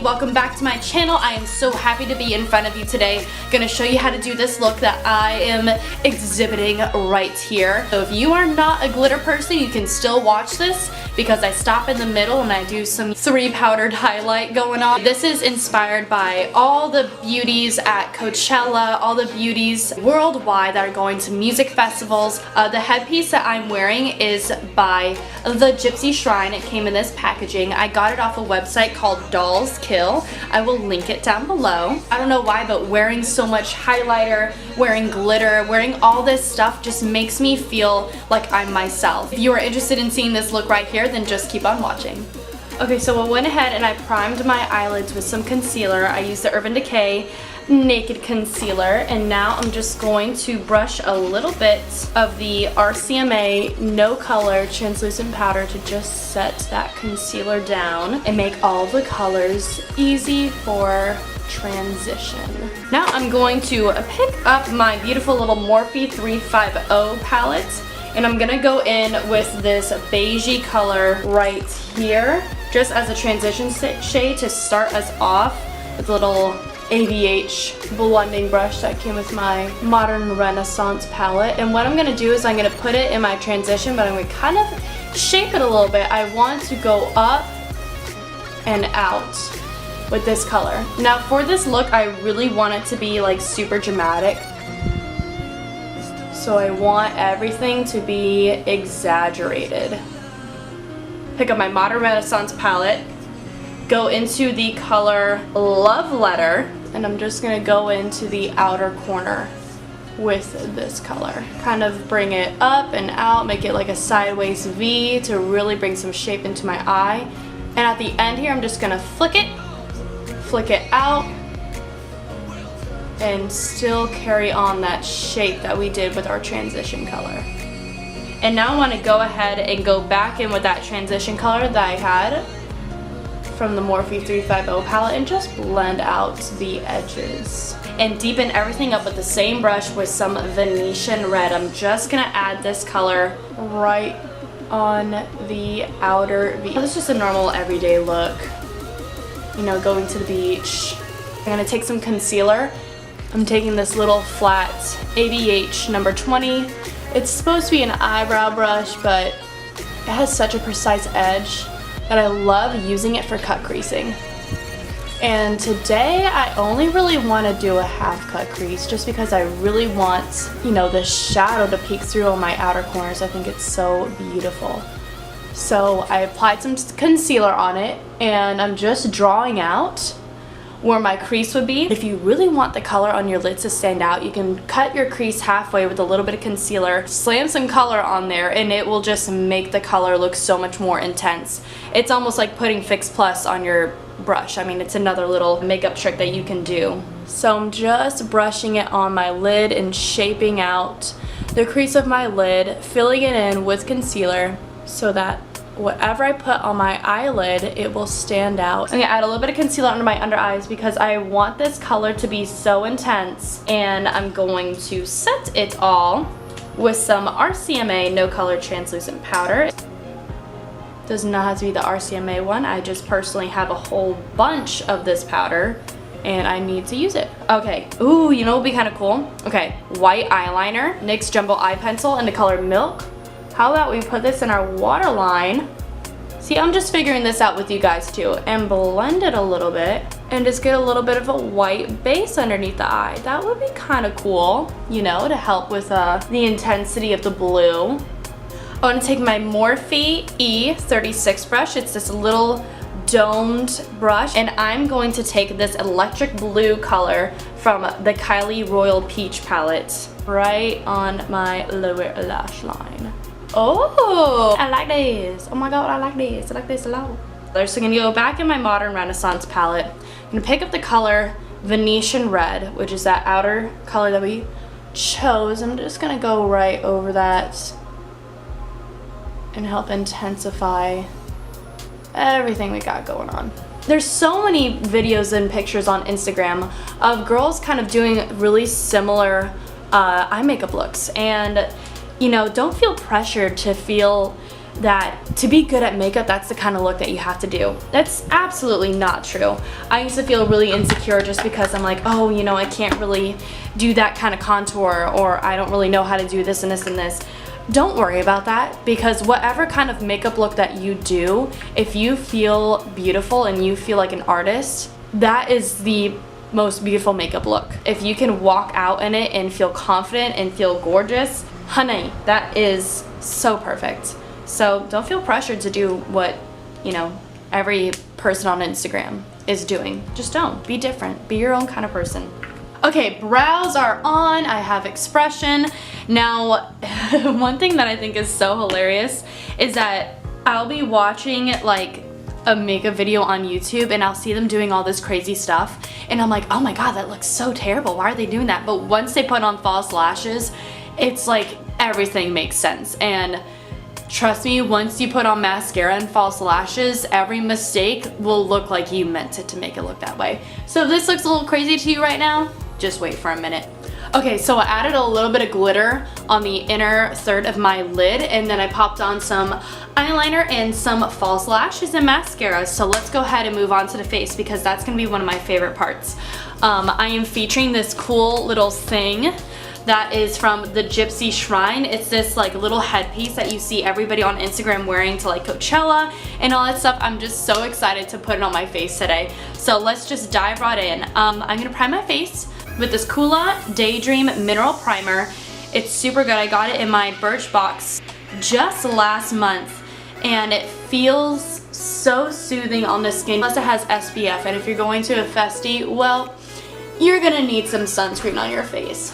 welcome back to my channel. I am so happy to be in front of you today. Gonna show you how to do this look that I am exhibiting right here. So if you are not a glitter person, you can still watch this because I stop in the middle and I do some 3 powdered highlight going on. This is inspired by all the beauties at Coachella, all the beauties worldwide that are going to music festivals. The headpiece that I'm wearing is by the Gypsy Shrine. It came in this packaging. I got it off a website called Dolls Kill. I will link it down below. I don't know why, but wearing so much highlighter, wearing glitter, wearing all this stuff just makes me feel like I'm myself. If you are interested in seeing this look right here, then just keep on watching. Okay, so I went ahead and I primed my eyelids with some concealer. I used the Urban Decay Naked Concealer, and now I'm just going to brush a little bit of the RCMA No Color Translucent Powder to just set that concealer down and make all the colors easy for transition. Now I'm going to pick up my beautiful little Morphe 350 palette, and I'm gonna go in with this beigey color right here, just as a transition shade to start us off with a little ABH blending brush that came with my Modern Renaissance palette. And what I'm going to do is I'm going to put it in my transition, but I'm going to kind of shape it a little bit. I want to go up and out with this color. Now for this look, I really want it to be like super dramatic. So I want everything to be exaggerated. Pick up my Modern Renaissance palette, go into the color Love Letter, and I'm just going to go into the outer corner with this color. Kind of bring it up and out, make it like a sideways V to really bring some shape into my eye. And at the end here, I'm just going to flick it out, and still carry on that shape that we did with our transition color. And now I want to go ahead and go back in with that transition color that I had from the Morphe 350 palette and just blend out the edges and deepen everything up with the same brush with some Venetian red. I'm just gonna add this color right on the outer V. This is just a normal everyday look, you know, going to the beach. I'm gonna take some concealer. I'm taking this little flat ABH number 20. It's supposed to be an eyebrow brush, but it has such a precise edge that I love using it for cut creasing. And today I only really want to do a half cut crease just because I really want, you know, the shadow to peek through on my outer corners. I think it's so beautiful. So I applied some concealer on it and I'm just drawing out where my crease would be. If you really want the color on your lids to stand out, you can cut your crease halfway with a little bit of concealer, slam some color on there, and it will just make the color look so much more intense. It's almost like putting Fix Plus on your brush. I mean, it's another little makeup trick that you can do. So I'm just brushing it on my lid and shaping out the crease of my lid, filling it in with concealer so that whatever I put on my eyelid, it will stand out. I'm gonna add a little bit of concealer under my under eyes because I want this color to be so intense, and I'm going to set it all with some RCMA No Color Translucent Powder. Does not have to be the RCMA one. I just personally have a whole bunch of this powder and I need to use it. Okay, ooh, you know what would be kind of cool? Okay, white eyeliner, NYX Jumbo Eye Pencil in the color Milk. How about we put this in our waterline? See, I'm just figuring this out with you guys too, and blend it a little bit and just get a little bit of a white base underneath the eye. That would be kind of cool, you know, to help with the intensity of the blue. I want to take my Morphe E36 brush. It's this little domed brush, and I'm going to take this electric blue color from the Kylie Royal Peach palette right on my lower lash line. Oh, I like this. Oh my god, I like this. I like this a lot. So I'm gonna go back in my Modern Renaissance palette. I'm gonna pick up the color Venetian Red, which is that outer color that we chose. I'm just gonna go right over that and help intensify everything we got going on. There's so many videos and pictures on Instagram of girls kind of doing really similar eye makeup looks, and you know, don't feel pressured to feel that to be good at makeup, that's the kind of look that you have to do. That's absolutely not true. I used to feel really insecure just because I'm like, oh, you know, I can't really do that kind of contour, or I don't really know how to do this and this and this. Don't worry about that, because whatever kind of makeup look that you do, if you feel beautiful and you feel like an artist, that is the most beautiful makeup look. If you can walk out in it and feel confident and feel gorgeous, honey, that is so perfect. So don't feel pressured to do what, you know, every person on Instagram is doing. Just don't. Be different. Be your own kind of person. Okay, brows are on. I have expression. Now, one thing that I think is so hilarious is that I'll be watching like a makeup video on YouTube and I'll see them doing all this crazy stuff and I'm like, oh my god, that looks so terrible. Why are they doing that? But once they put on false lashes, it's like everything makes sense. And trust me, once you put on mascara and false lashes, every mistake will look like you meant it to make it look that way. So if this looks a little crazy to you right now, just wait for a minute. Okay, so I added a little bit of glitter on the inner third of my lid, and then I popped on some eyeliner and some false lashes and mascara. So let's go ahead and move on to the face, because that's gonna be one of my favorite parts. I am featuring this cool little thing that is from the Gypsy Shrine. It's this like little headpiece that you see everybody on Instagram wearing to like Coachella and all that stuff. I'm just so excited to put it on my face today. So let's just dive right in. I'm gonna prime my face with this Kula Daydream Mineral Primer. It's super good. I got it in my Birchbox just last month and it feels so soothing on the skin. Plus it has SPF, and if you're going to a festy, well, you're gonna need some sunscreen on your face.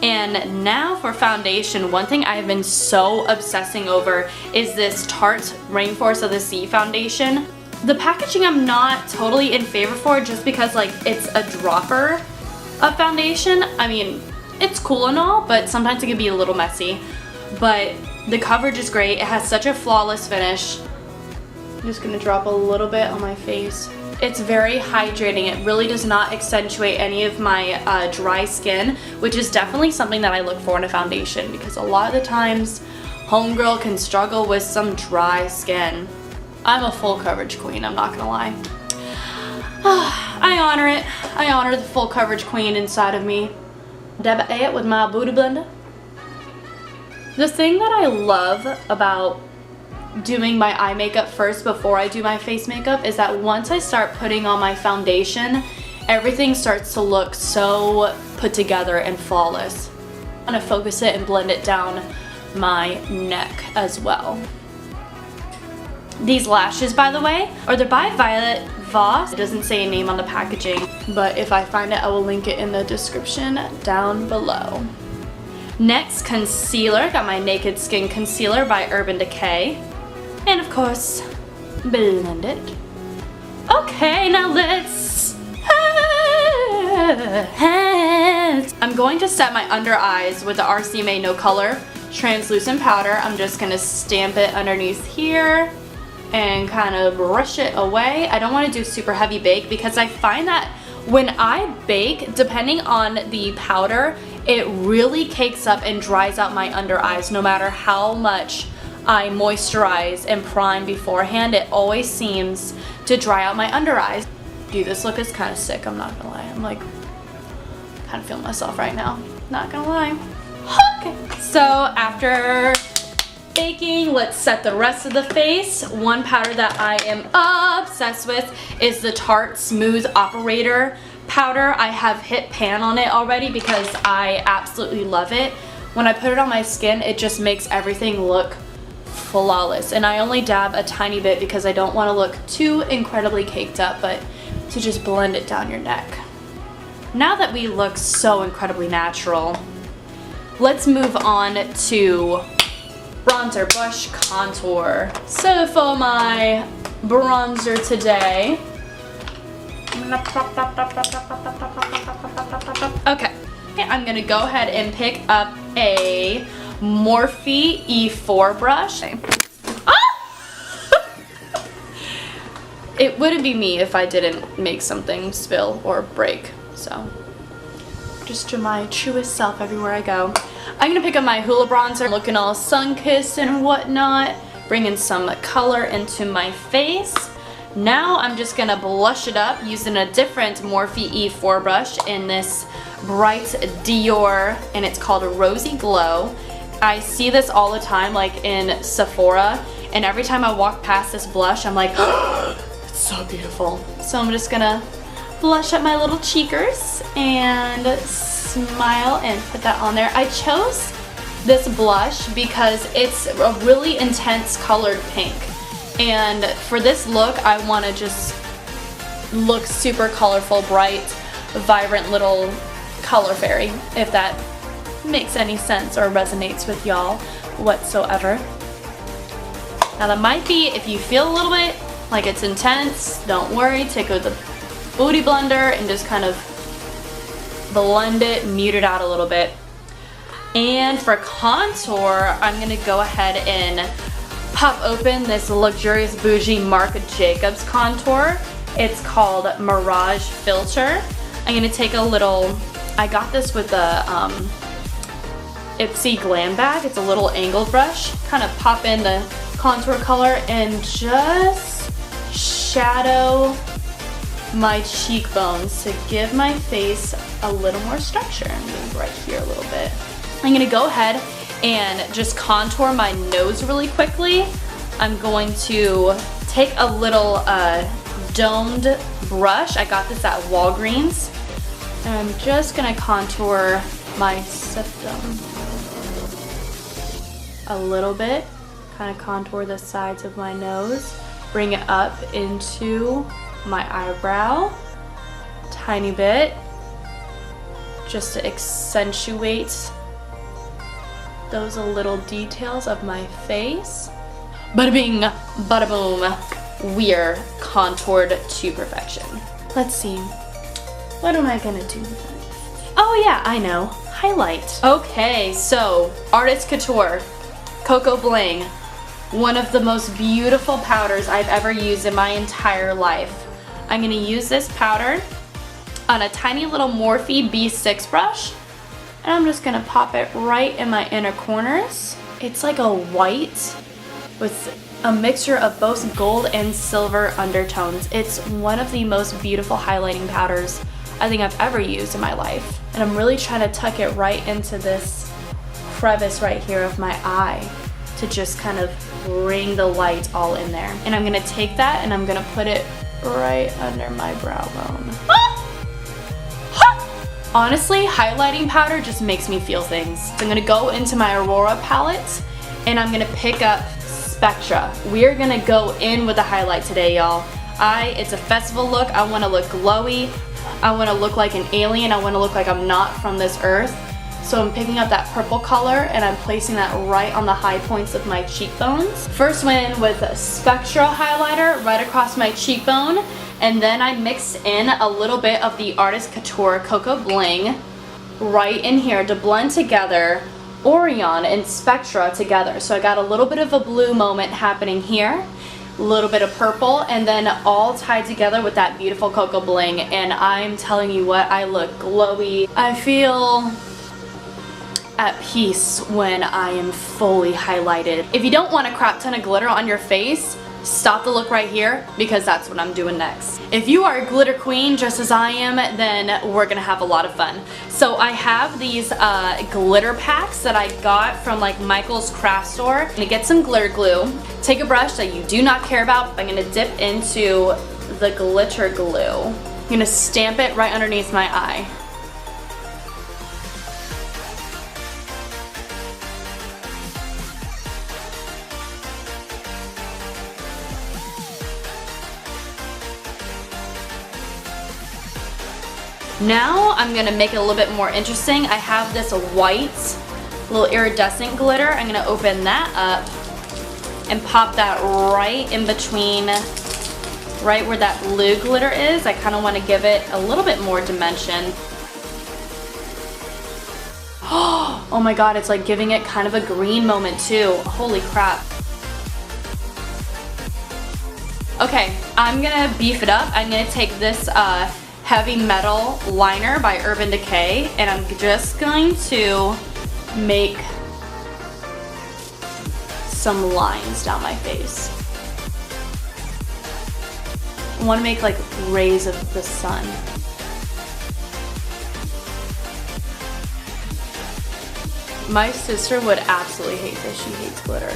And now for foundation, one thing I've been so obsessing over is this Tarte Rainforest of the Sea foundation. The packaging I'm not totally in favor for, just because like it's a dropper of foundation. I mean, it's cool and all, but sometimes it can be a little messy. But the coverage is great. It has such a flawless finish. I'm just gonna drop a little bit on my face. It's very hydrating. It really does not accentuate any of my dry skin, which is definitely something that I look for in a foundation, because a lot of the times homegirl can struggle with some dry skin. I'm a full coverage queen, I'm not gonna lie. I honor it. I honor the full coverage queen inside of me. Dab it with my booty blender. The thing that I love about doing my eye makeup first before I do my face makeup is that once I start putting on my foundation, everything starts to look so put together and flawless. I'm gonna focus it and blend it down my neck as well. These lashes, by the way, are they're by Voss. It doesn't say a name on the packaging, but if I find it, I will link it in the description down below. Next, concealer. Got my Naked Skin Concealer by Urban Decay. And of course, blend it. Okay, now let's... I'm going to set my under eyes with the RCMA No Color translucent powder. I'm just gonna stamp it underneath here and kind of brush it away. I don't want to do super heavy bake, because I find that when I bake, depending on the powder, it really cakes up and dries out my under eyes. No matter how much I moisturize and prime beforehand, it always seems to dry out my under eyes. Dude, this look is kind of sick, I'm not gonna lie. I'm like, kind of feeling myself right now, not gonna lie. Okay, so after baking, let's set the rest of the face. One powder that I am obsessed with is the Tarte Smooth Operator powder. I have hit pan on it already because I absolutely love it. When I put it on my skin, it just makes everything look flawless. And I only dab a tiny bit because I don't want to look too incredibly caked up, but to just blend it down your neck. Now that we look so incredibly natural, let's move on to bronzer, blush, contour. So for my bronzer today, okay, I'm gonna go ahead and pick up a Morphe E4 brush. It wouldn't be me if I didn't make something spill or break, so just to my truest self everywhere I go. I'm gonna pick up my Hoola bronzer, looking all sun-kissed and whatnot, bringing some color into my face. Now I'm just gonna blush it up using a different Morphe E4 brush in this bright Dior, and it's called Rosy Glow. I see this all the time, like in Sephora, and every time I walk past this blush, I'm like, oh, it's so beautiful. So I'm just gonna blush up my little cheekers and smile and put that on there. I chose this blush because it's a really intense colored pink. And for this look, I want to just look super colorful, bright, vibrant little color fairy, if that makes any sense or resonates with y'all whatsoever. Now that might be, if you feel a little bit like it's intense, don't worry, take the Beauty Blender and just kind of blend it, mute it out a little bit. And for contour, I'm gonna go ahead and pop open this luxurious bougie Marc Jacobs contour. It's called Mirage Filter. I'm gonna take a little, I got this with the Ipsy Glam Bag. It's a little angled brush. Kind of pop in the contour color and just shadow my cheekbones to give my face a little more structure. I'm gonna go right here a little bit. I'm gonna go ahead and just contour my nose really quickly. I'm going to take a little domed brush. I got this at Walgreens. And I'm just gonna contour my septum a little bit. Kind of contour the sides of my nose. Bring it up into my eyebrow. Tiny bit. Just to accentuate those little details of my face. Bada bing, bada boom, we're contoured to perfection. Let's see, what am I gonna do next? Oh yeah, I know, highlight. Okay, so Artist Couture, Cocoa Bling, one of the most beautiful powders I've ever used in my entire life. I'm gonna use this powder on a tiny little Morphe B6 brush. And I'm just gonna pop it right in my inner corners. It's like a white with a mixture of both gold and silver undertones. It's one of the most beautiful highlighting powders I think I've ever used in my life. And I'm really trying to tuck it right into this crevice right here of my eye to just kind of bring the light all in there. And I'm gonna take that and I'm gonna put it right under my brow bone. Honestly, highlighting powder just makes me feel things. So I'm gonna go into my Aurora palette and I'm gonna pick up Spectra. We're gonna go in with the highlight today, y'all. It's a festival look. I wanna look glowy. I wanna look like an alien. I wanna look like I'm not from this earth. So I'm picking up that purple color and I'm placing that right on the high points of my cheekbones. First went in with a Spectra highlighter right across my cheekbone. And then I mixed in a little bit of the Artist Couture Cocoa Bling right in here to blend together Orion and Spectra together. So I got a little bit of a blue moment happening here, a little bit of purple, and then all tied together with that beautiful Cocoa Bling. And I'm telling you what, I look glowy. I feel at peace when I am fully highlighted. If you don't want a crap ton of glitter on your face, stop the look right here because that's what I'm doing next. If you are a glitter queen just as I am, then we're gonna have a lot of fun. So I have these glitter packs that I got from like Michael's craft store. I'm gonna get some glitter glue. Take a brush that you do not care about, but I'm gonna dip into the glitter glue. I'm gonna stamp it right underneath my eye. Now I'm gonna make it a little bit more interesting. I have this white little iridescent glitter. I'm gonna open that up and pop that right in between, right where that blue glitter is. I kind of want to give it a little bit more dimension. Oh my god, it's like giving it kind of a green moment too. Holy crap. Okay, I'm gonna beef it up. I'm gonna take this Heavy Metal liner by Urban Decay, and I'm just going to make some lines down my face. I want to make like rays of the sun. My sister would absolutely hate this. She hates glitter.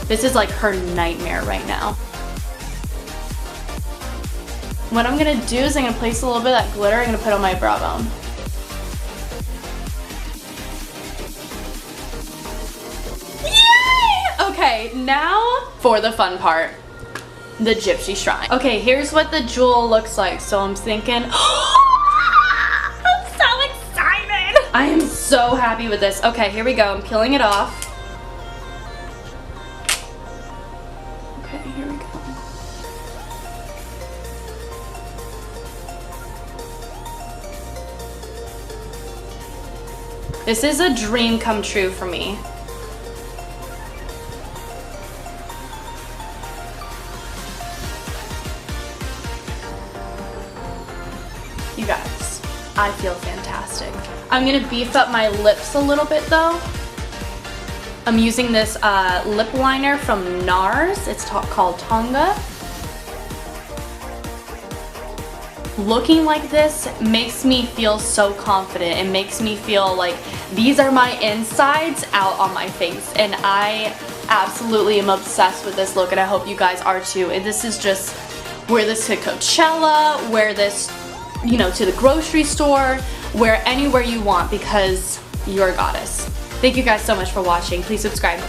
This is like her nightmare right now. What I'm gonna do is I'm gonna place a little bit of that glitter I'm gonna put on my brow bone. Yay! Okay, now for the fun part. The gypsy shrine. Okay, here's what the jewel looks like. So I'm thinking, I'm so excited. I am so happy with this. Okay, here we go. I'm peeling it off. Okay, here we go. This is a dream come true for me. You guys, I feel fantastic. I'm gonna beef up my lips a little bit though. I'm using this lip liner from NARS. It's called Tonga. Looking like this makes me feel so confident. It makes me feel like these are my insides out on my face, and I absolutely am obsessed with this look, and I hope you guys are too. And this is just, wear this to Coachella, wear this, you know, to the grocery store, wear anywhere you want because you're a goddess. Thank you guys so much for watching. Please subscribe.